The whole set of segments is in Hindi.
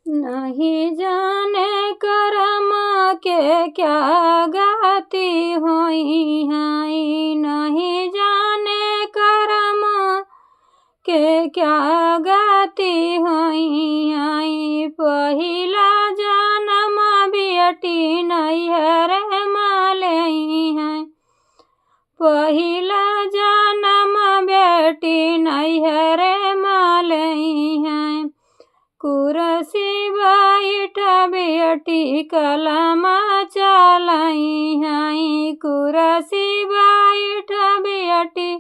नहीं जाने करम के क्या गाती हुई हैं, नहीं जाने करम के क्या गाती हुई हैं। पहिला जन्म बेटी नैहर मालई हैं, पहिला जन्म बेटी नैहर मालई हैं। कुर्सी बैठ बेटी कलम चलाई हैं, कुर्सी बैठ बेटी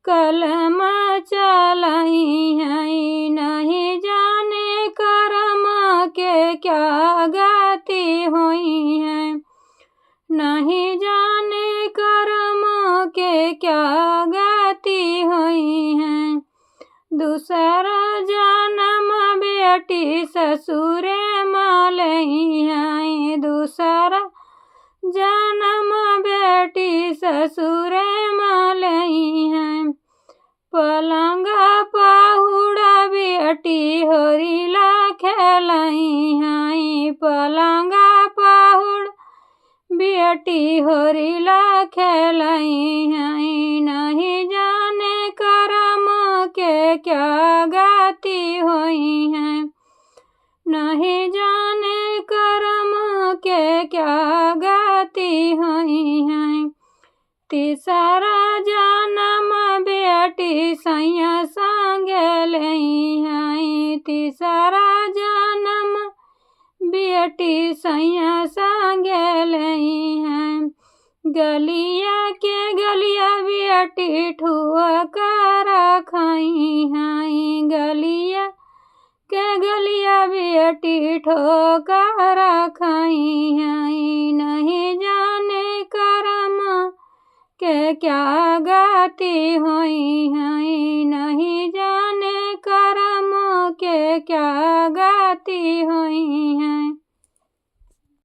कलम चलाई हैं। नहीं जाने करम के क्या गाती हुई हैं, नहीं जाने करम के क्या गाती हुई हैं। दूसरा जन्म बेटी ससुर मालई हैं, दूसरा जन्म बेटी ससुर मालई हैं। पलंग पहुड़ा बेटी होरिला खेलई हैं, पलंग पहुड़ बेटी होरिला खेलई हैं। नहीं जाने करम के क्या गाती हुई हैं, नहीं जाने करम के क्या गाती हुई हैं। तीसरा जन्म बेटी सैया संग लई हैं, तीसरा जन्म बेटी सैया संग लई हैं। गलिया के गलिया बेटी ठुकर खाई हैं, गलिया के गलिया बेटी ठोकर खाई हैं। नहीं जाने करम के क्या गाती हुई हैं, नहीं जाने करम के क्या गाती हुई हैं।